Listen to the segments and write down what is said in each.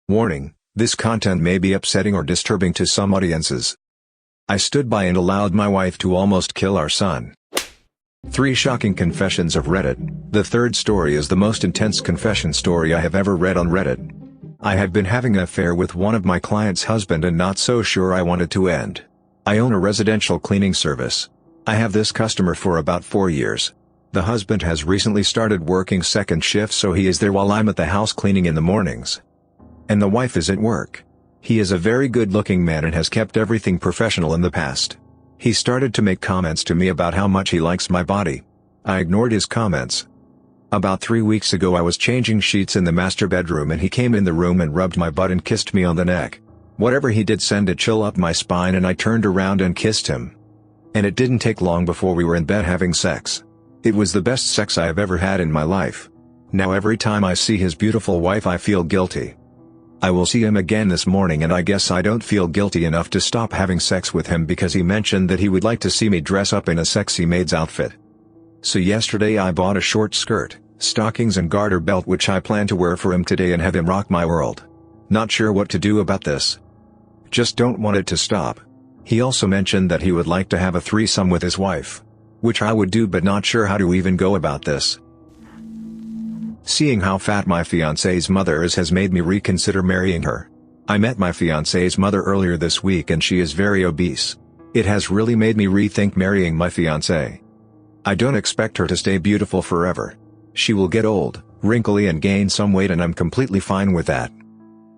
Warning, this content may be upsetting or disturbing to some audiences. I stood by and allowed my wife to almost kill our son. 3 shocking confessions of Reddit. The third story is the most intense confession story I have ever read on Reddit. I have been having an affair with one of my client's husband and not so sure I wanted to end. I own a residential cleaning service. I have this customer for about 4 years. The husband has recently started working second shift, so he is there while I'm at the house cleaning in the mornings. And the wife is at work. He is a very good-looking man and has kept everything professional in the past. He started to make comments to me about how much he likes my body. I ignored his comments. About 3 weeks ago I was changing sheets in the master bedroom and he came in the room and rubbed my butt and kissed me on the neck. Whatever he did sent a chill up my spine and I turned around and kissed him. And it didn't take long before we were in bed having sex. It was the best sex I have ever had in my life. Now every time I see his beautiful wife I feel guilty. I will see him again this morning and I guess I don't feel guilty enough to stop having sex with him because he mentioned that he would like to see me dress up in a sexy maid's outfit. So yesterday I bought a short skirt, stockings and garter belt which I plan to wear for him today and have him rock my world. Not sure what to do about this. Just don't want it to stop. He also mentioned that he would like to have a threesome with his wife. Which I would do but not sure how to even go about this. Seeing how fat my fiance's mother is has made me reconsider marrying her. I met my fiance's mother earlier this week and she is very obese. It has really made me rethink marrying my fiance. I don't expect her to stay beautiful forever. She will get old, wrinkly and gain some weight and I'm completely fine with that.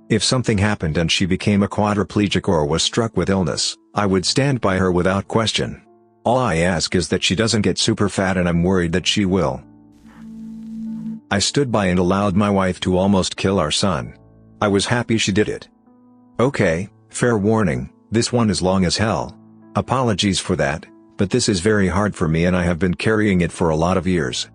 If something happened and she became a quadriplegic or was struck with illness, I would stand by her without question. All I ask is that she doesn't get super fat and I'm worried that she will. I stood by and allowed my wife to almost kill our son. I was happy she did it. Okay, fair warning, this one is long as hell. Apologies for that, but this is very hard for me and I have been carrying it for a lot of years.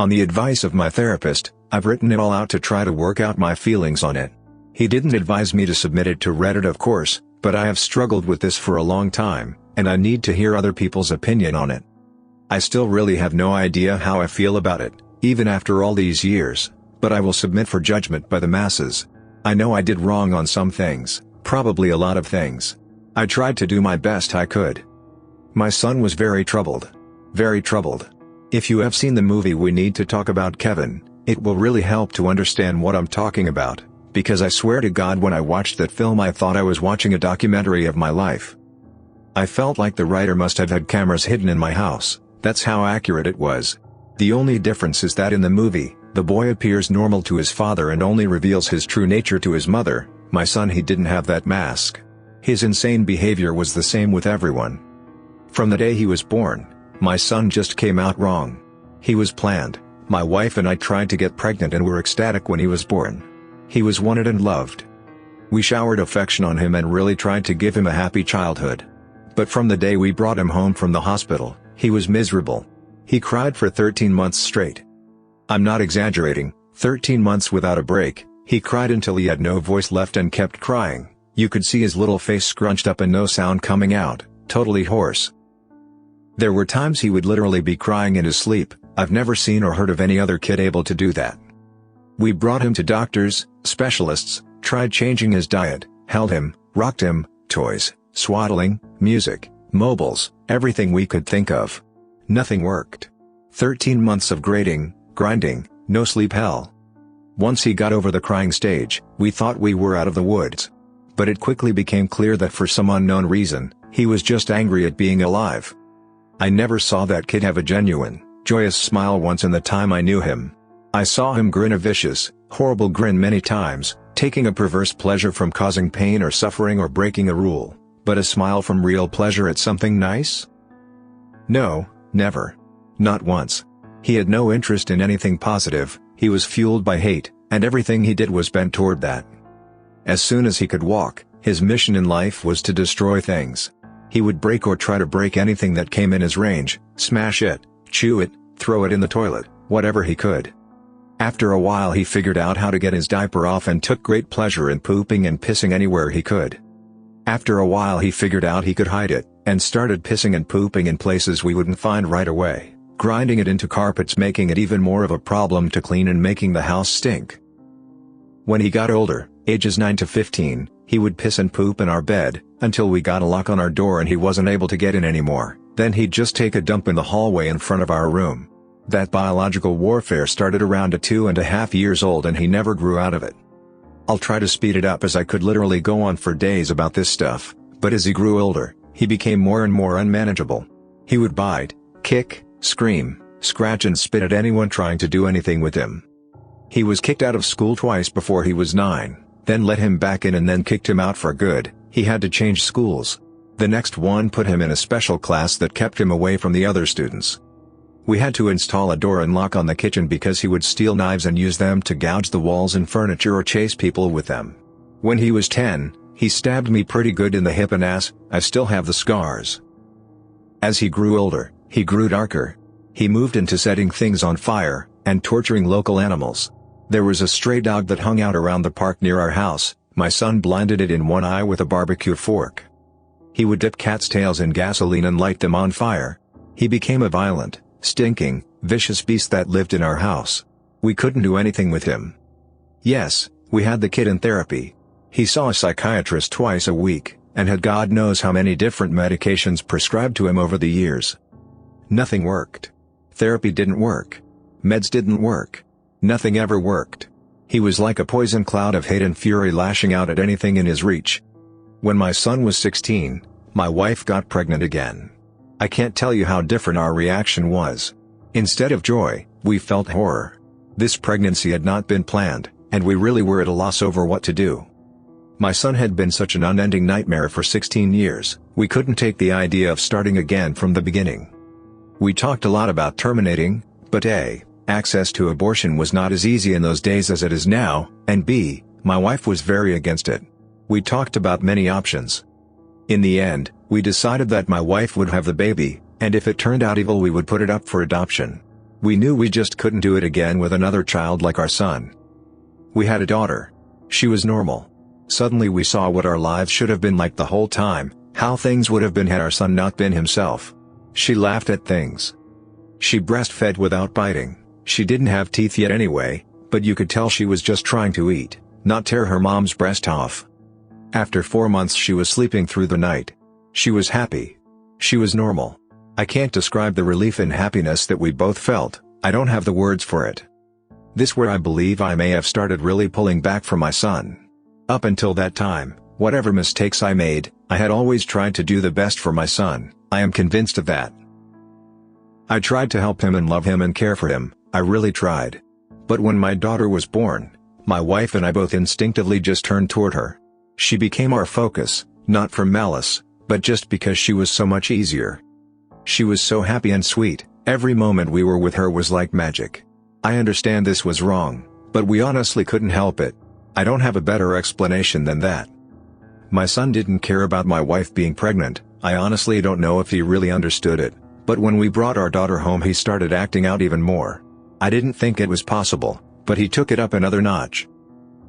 On the advice of my therapist, I've written it all out to try to work out my feelings on it. He didn't advise me to submit it to Reddit of course, but I have struggled with this for a long time. And I need to hear other people's opinion on it. I still really have no idea how I feel about it, even after all these years, but I will submit for judgment by the masses. I know I did wrong on some things, probably a lot of things. I tried to do my best I could. My son was very troubled. Very troubled. If you have seen the movie We Need to Talk About Kevin, it will really help to understand what I'm talking about, because I swear to God when I watched that film I thought I was watching a documentary of my life. I felt like the writer must have had cameras hidden in my house, that's how accurate it was. The only difference is that in the movie, the boy appears normal to his father and only reveals his true nature to his mother. My son, he didn't have that mask. His insane behavior was the same with everyone. From the day he was born, my son just came out wrong. He was planned. My wife and I tried to get pregnant and were ecstatic when he was born. He was wanted and loved. We showered affection on him and really tried to give him a happy childhood. But from the day we brought him home from the hospital, he was miserable. He cried for 13 months straight. I'm not exaggerating, 13 months without a break. He cried until he had no voice left and kept crying. You could see his little face scrunched up and no sound coming out, totally hoarse. There were times he would literally be crying in his sleep. I've never seen or heard of any other kid able to do that. We brought him to doctors, specialists, tried changing his diet, held him, rocked him, toys, swaddling, music, mobiles, everything we could think of. Nothing worked. 13 months of grating, grinding, no sleep hell. Once he got over the crying stage, we thought we were out of the woods. But it quickly became clear that for some unknown reason, he was just angry at being alive. I never saw that kid have a genuine, joyous smile once in the time I knew him. I saw him grin a vicious, horrible grin many times, taking a perverse pleasure from causing pain or suffering or breaking a rule. But a smile from real pleasure at something nice? No, never. Not once. He had no interest in anything positive, he was fueled by hate, and everything he did was bent toward that. As soon as he could walk, his mission in life was to destroy things. He would break or try to break anything that came in his range, smash it, chew it, throw it in the toilet, whatever he could. After a while he figured out how to get his diaper off and took great pleasure in pooping and pissing anywhere he could. After a while he figured out he could hide it, and started pissing and pooping in places we wouldn't find right away, grinding it into carpets, making it even more of a problem to clean and making the house stink. When he got older, ages 9 to 15, he would piss and poop in our bed, until we got a lock on our door and he wasn't able to get in anymore. Then he'd just take a dump in the hallway in front of our room. That biological warfare started around at 2.5 years old and he never grew out of it. I'll try to speed it up as I could literally go on for days about this stuff, but as he grew older, he became more and more unmanageable. He would bite, kick, scream, scratch and spit at anyone trying to do anything with him. He was kicked out of school twice before he was 9, then let him back in and then kicked him out for good. He had to change schools. The next one put him in a special class that kept him away from the other students. We had to install a door and lock on the kitchen because he would steal knives and use them to gouge the walls and furniture or chase people with them. When he was 10, he stabbed me pretty good in the hip and ass. I still have the scars. As he grew older, he grew darker. He moved into setting things on fire, and torturing local animals. There was a stray dog that hung out around the park near our house. My son blinded it in one eye with a barbecue fork. He would dip cats' tails in gasoline and light them on fire. He became a violent, stinking, vicious beast that lived in our house. We couldn't do anything with him. Yes, we had the kid in therapy. He saw a psychiatrist twice a week, and had God knows how many different medications prescribed to him over the years. Nothing worked. Therapy didn't work. Meds didn't work. Nothing ever worked. He was like a poison cloud of hate and fury lashing out at anything in his reach. When my son was 16, my wife got pregnant again. I can't tell you how different our reaction was. Instead of joy, we felt horror. This pregnancy had not been planned, and we really were at a loss over what to do. My son had been such an unending nightmare for 16 years, we couldn't take the idea of starting again from the beginning. We talked a lot about terminating, but A, access to abortion was not as easy in those days as it is now, and B, my wife was very against it. We talked about many options. In the end, we decided that my wife would have the baby, and if it turned out evil we would put it up for adoption. We knew we just couldn't do it again with another child like our son. We had a daughter. She was normal. Suddenly we saw what our lives should have been like the whole time, how things would have been had our son not been himself. She laughed at things. She breastfed without biting. She didn't have teeth yet anyway, but you could tell she was just trying to eat, not tear her mom's breast off. After 4 months she was sleeping through the night. She was happy. She was normal. I can't describe the relief and happiness that we both felt. I don't have the words for it. This where I believe I may have started really pulling back from my son. Up until that time, whatever mistakes I made, I had always tried to do the best for my son. I am convinced of that. I tried to help him and love him and care for him, I really tried. But when my daughter was born, my wife and I both instinctively just turned toward her. She became our focus, not from malice, but just because she was so much easier. She was so happy and sweet, every moment we were with her was like magic. I understand this was wrong, but we honestly couldn't help it. I don't have a better explanation than that. My son didn't care about my wife being pregnant. I honestly don't know if he really understood it, but when we brought our daughter home he started acting out even more. I didn't think it was possible, but he took it up another notch.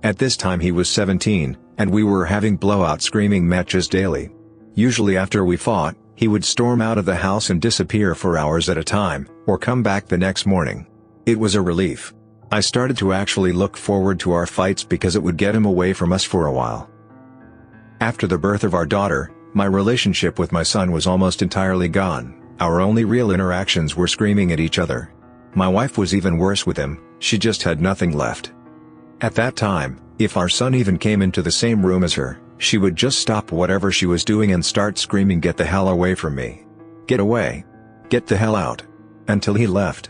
At this time he was 17, and we were having blowout screaming matches daily. Usually after we fought, he would storm out of the house and disappear for hours at a time, or come back the next morning. It was a relief. I started to actually look forward to our fights because it would get him away from us for a while. After the birth of our daughter, my relationship with my son was almost entirely gone. Our only real interactions were screaming at each other. My wife was even worse with him, she just had nothing left. At that time, if our son even came into the same room as her, she would just stop whatever she was doing and start screaming, "Get the hell away from me! Get away! Get the hell out!" Until he left.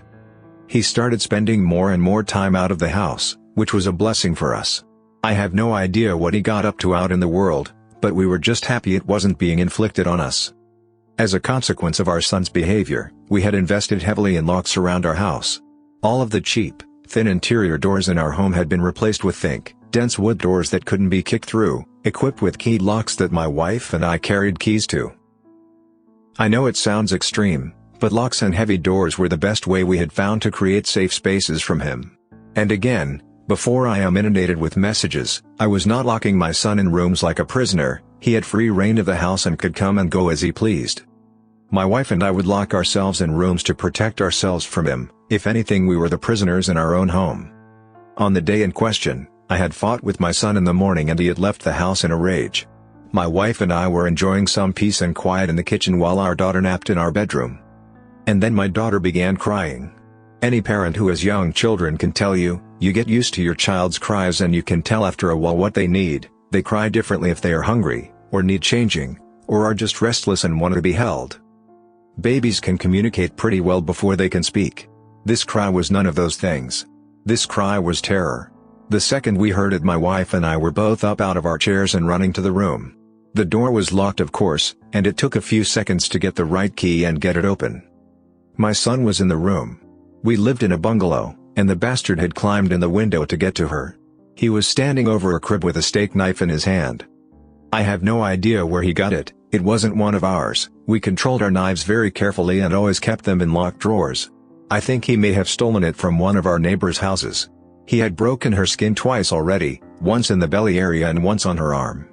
He started spending more and more time out of the house, which was a blessing for us. I have no idea what he got up to out in the world, but we were just happy it wasn't being inflicted on us. As a consequence of our son's behavior, we had invested heavily in locks around our house. All of the cheap, thin interior doors in our home had been replaced with thick, dense wood doors that couldn't be kicked through, equipped with keyed locks that my wife and I carried keys to. I know it sounds extreme, but locks and heavy doors were the best way we had found to create safe spaces from him. And again, before I am inundated with messages, I was not locking my son in rooms like a prisoner. He had free reign of the house and could come and go as he pleased. My wife and I would lock ourselves in rooms to protect ourselves from him. If anything, we were the prisoners in our own home. On the day in question, I had fought with my son in the morning and he had left the house in a rage. My wife and I were enjoying some peace and quiet in the kitchen while our daughter napped in our bedroom. And then my daughter began crying. Any parent who has young children can tell you, you get used to your child's cries and you can tell after a while what they need. They cry differently if they are hungry, or need changing, or are just restless and want to be held. Babies can communicate pretty well before they can speak. This cry was none of those things. This cry was terror. The second we heard it, my wife and I were both up out of our chairs and running to the room. The door was locked, of course, and it took a few seconds to get the right key and get it open. My son was in the room. We lived in a bungalow, and the bastard had climbed in the window to get to her. He was standing over a crib with a steak knife in his hand. I have no idea where he got it. It wasn't one of ours. We controlled our knives very carefully and always kept them in locked drawers. I think he may have stolen it from one of our neighbors' houses. He had broken her skin twice already, once in the belly area and once on her arm.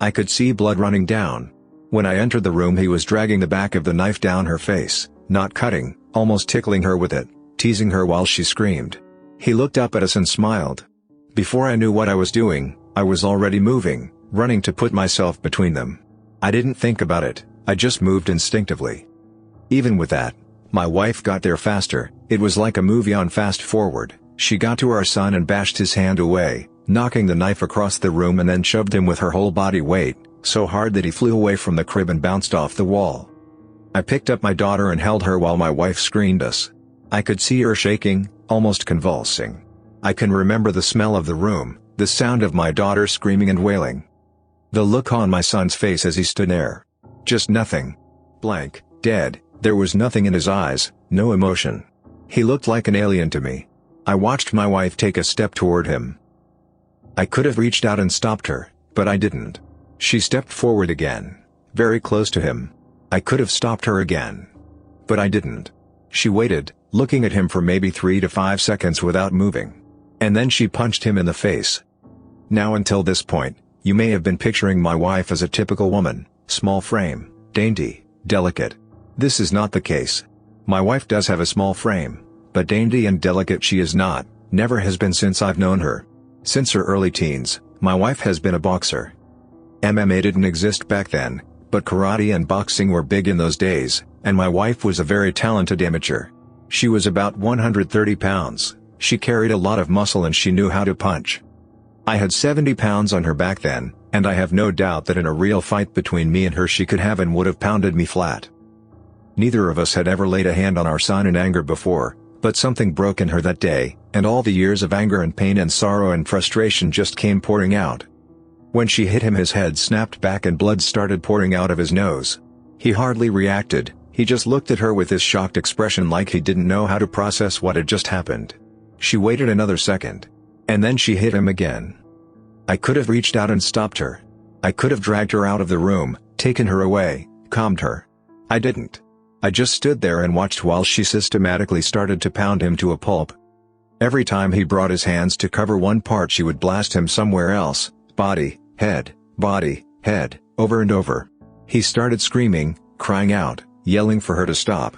I could see blood running down. When I entered the room, he was dragging the back of the knife down her face, not cutting, almost tickling her with it, teasing her while she screamed. He looked up at us and smiled. Before I knew what I was doing, I was already moving, running to put myself between them. I didn't think about it, I just moved instinctively. Even with that, my wife got there faster. It was like a movie on fast forward. She got to our son and bashed his hand away, knocking the knife across the room, and then shoved him with her whole body weight, so hard that he flew away from the crib and bounced off the wall. I picked up my daughter and held her while my wife screamed us. I could see her shaking, almost convulsing. I can remember the smell of the room, the sound of my daughter screaming and wailing. The look on my son's face as he stood there. Just nothing. Blank, dead, there was nothing in his eyes, no emotion. He looked like an alien to me. I watched my wife take a step toward him. I could have reached out and stopped her, but I didn't. She stepped forward again, very close to him. I could have stopped her again. But I didn't. She waited, looking at him for maybe 3 to 5 seconds without moving. And then she punched him in the face. Now until this point, you may have been picturing my wife as a typical woman, small frame, dainty, delicate. This is not the case. My wife does have a small frame, but dainty and delicate she is not, never has been since I've known her. Since her early teens, my wife has been a boxer. MMA didn't exist back then, but karate and boxing were big in those days, and my wife was a very talented amateur. She was about 130 pounds, she carried a lot of muscle and she knew how to punch. I had 70 pounds on her back then, and I have no doubt that in a real fight between me and her she could have and would have pounded me flat. Neither of us had ever laid a hand on our son in anger before, but something broke in her that day, and all the years of anger and pain and sorrow and frustration just came pouring out. When she hit him, his head snapped back and blood started pouring out of his nose. He hardly reacted, he just looked at her with this shocked expression like he didn't know how to process what had just happened. She waited another second. And then she hit him again. I could have reached out and stopped her. I could have dragged her out of the room, taken her away, calmed her. I didn't. I just stood there and watched while she systematically started to pound him to a pulp. Every time he brought his hands to cover one part, she would blast him somewhere else, body, head, over and over. He started screaming, crying out, yelling for her to stop.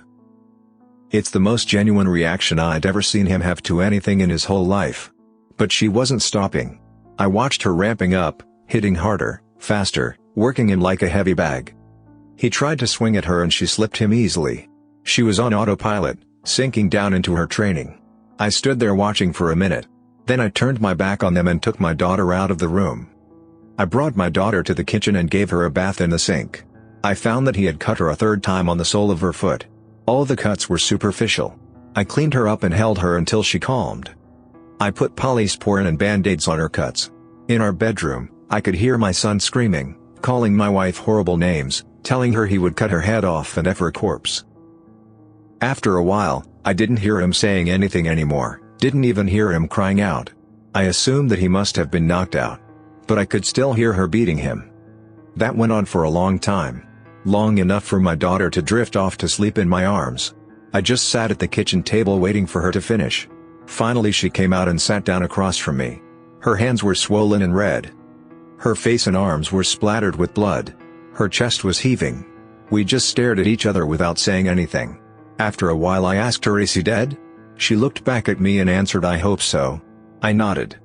It's the most genuine reaction I'd ever seen him have to anything in his whole life. But she wasn't stopping. I watched her ramping up, hitting harder, faster, working him like a heavy bag. He tried to swing at her and she slipped him easily. She was on autopilot, sinking down into her training. I stood there watching for a minute. Then I turned my back on them and took my daughter out of the room. I brought my daughter to the kitchen and gave her a bath in the sink. I found that he had cut her a third time on the sole of her foot. All the cuts were superficial. I cleaned her up and held her until she calmed. I put polysporin and band-aids on her cuts. In our bedroom, I could hear my son screaming, calling my wife horrible names, telling her he would cut her head off and F her corpse. After a while, I didn't hear him saying anything anymore, didn't even hear him crying out. I assumed that he must have been knocked out. But I could still hear her beating him. That went on for a long time. Long enough for my daughter to drift off to sleep in my arms. I just sat at the kitchen table waiting for her to finish. Finally she came out and sat down across from me. Her hands were swollen and red. Her face and arms were splattered with blood. Her chest was heaving. We just stared at each other without saying anything. After a while I asked her, "Is he dead?" She looked back at me and answered, "I hope so." I nodded.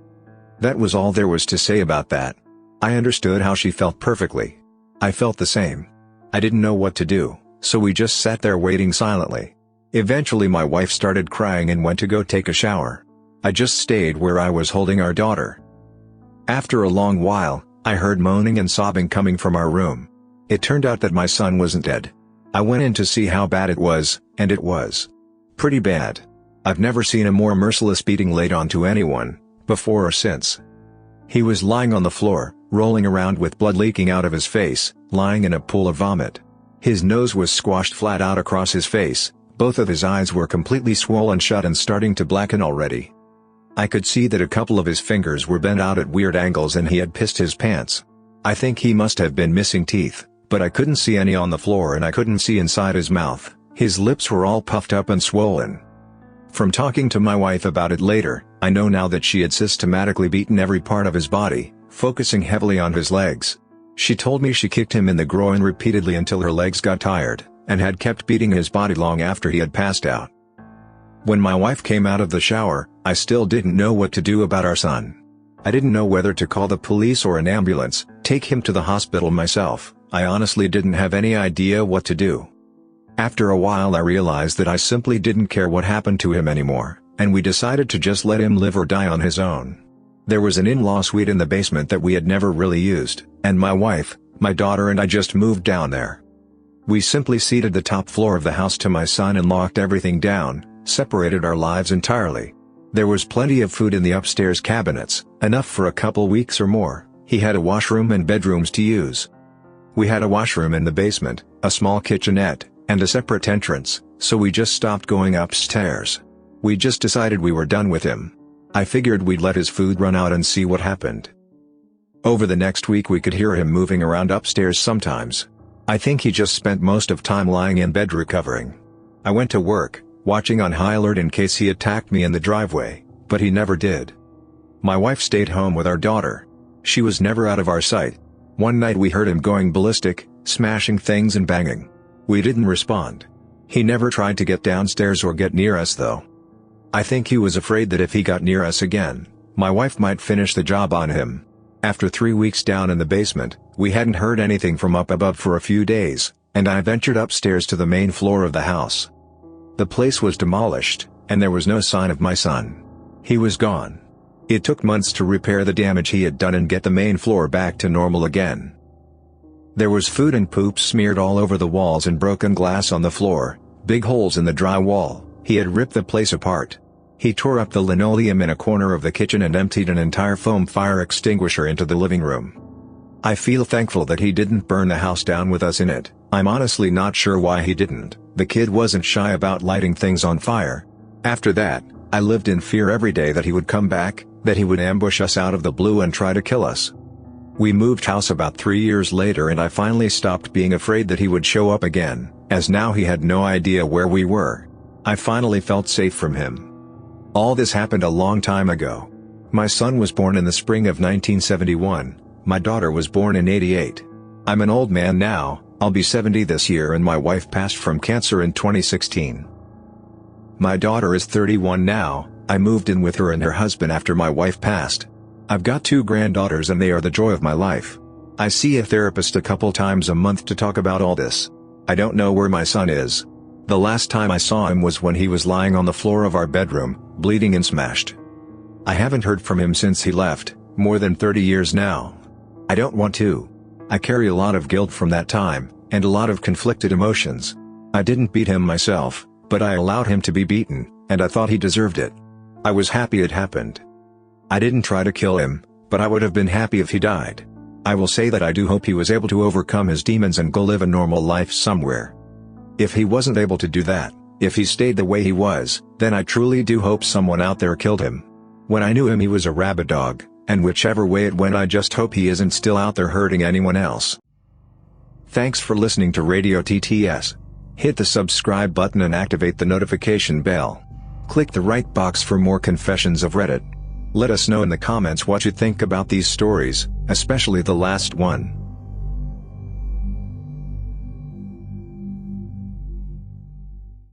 That was all there was to say about that. I understood how she felt perfectly. I felt the same. I didn't know what to do, so we just sat there waiting silently. Eventually my wife started crying and went to go take a shower. I just stayed where I was holding our daughter. After a long while, I heard moaning and sobbing coming from our room. It turned out that my son wasn't dead. I went in to see how bad it was, and it was pretty bad. I've never seen a more merciless beating laid onto anyone, before or since. He was lying on the floor, rolling around with blood leaking out of his face, lying in a pool of vomit. His nose was squashed flat out across his face, both of his eyes were completely swollen shut and starting to blacken already. I could see that a couple of his fingers were bent out at weird angles and he had pissed his pants. I think he must have been missing teeth, but I couldn't see any on the floor and I couldn't see inside his mouth. His lips were all puffed up and swollen. From talking to my wife about it later, I know now that she had systematically beaten every part of his body, focusing heavily on his legs. She told me she kicked him in the groin repeatedly until her legs got tired, and had kept beating his body long after he had passed out. When my wife came out of the shower, I still didn't know what to do about our son. I didn't know whether to call the police or an ambulance, take him to the hospital myself. I honestly didn't have any idea what to do. After a while I realized that I simply didn't care what happened to him anymore, and we decided to just let him live or die on his own. There was an in-law suite in the basement that we had never really used, and my wife, my daughter and I just moved down there. We simply ceded the top floor of the house to my son and locked everything down, separated our lives entirely. There was plenty of food in the upstairs cabinets, enough for a couple weeks or more. He had a washroom and bedrooms to use. We had a washroom in the basement, a small kitchenette, and a separate entrance, so we just stopped going upstairs. We just decided we were done with him. I figured we'd let his food run out and see what happened. Over the next week we could hear him moving around upstairs sometimes. I think he just spent most of time lying in bed recovering. I went to work, watching on high alert in case he attacked me in the driveway, but he never did. My wife stayed home with our daughter. She was never out of our sight. One night we heard him going ballistic, smashing things and banging. We didn't respond. He never tried to get downstairs or get near us though. I think he was afraid that if he got near us again, my wife might finish the job on him. After 3 weeks down in the basement, we hadn't heard anything from up above for a few days, and I ventured upstairs to the main floor of the house. The place was demolished, and there was no sign of my son. He was gone. It took months to repair the damage he had done and get the main floor back to normal again. There was food and poop smeared all over the walls and broken glass on the floor, big holes in the drywall. He had ripped the place apart. He tore up the linoleum in a corner of the kitchen and emptied an entire foam fire extinguisher into the living room. I feel thankful that he didn't burn the house down with us in it. I'm honestly not sure why he didn't. The kid wasn't shy about lighting things on fire. After that, I lived in fear every day that he would come back, that he would ambush us out of the blue and try to kill us. We moved house about 3 years later and I finally stopped being afraid that he would show up again, as now he had no idea where we were. I finally felt safe from him. All this happened a long time ago. My son was born in the spring of 1971, my daughter was born in '88. I'm an old man now, I'll be 70 this year, and my wife passed from cancer in 2016. My daughter is 31 now. I moved in with her and her husband after my wife passed. I've got 2 granddaughters and they are the joy of my life. I see a therapist a couple times a month to talk about all this. I don't know where my son is. The last time I saw him was when he was lying on the floor of our bedroom, bleeding and smashed. I haven't heard from him since he left, more than 30 years now. I don't want to. I carry a lot of guilt from that time, and a lot of conflicted emotions. I didn't beat him myself, but I allowed him to be beaten, and I thought he deserved it. I was happy it happened. I didn't try to kill him, but I would have been happy if he died. I will say that I do hope he was able to overcome his demons and go live a normal life somewhere. If he wasn't able to do that, if he stayed the way he was, then I truly do hope someone out there killed him. When I knew him he was a rabid dog, and whichever way it went I just hope he isn't still out there hurting anyone else. Thanks for listening to Radio TTS. Hit the subscribe button and activate the notification bell. Click the right box for more confessions of Reddit. Let us know in the comments what you think about these stories, especially the last one.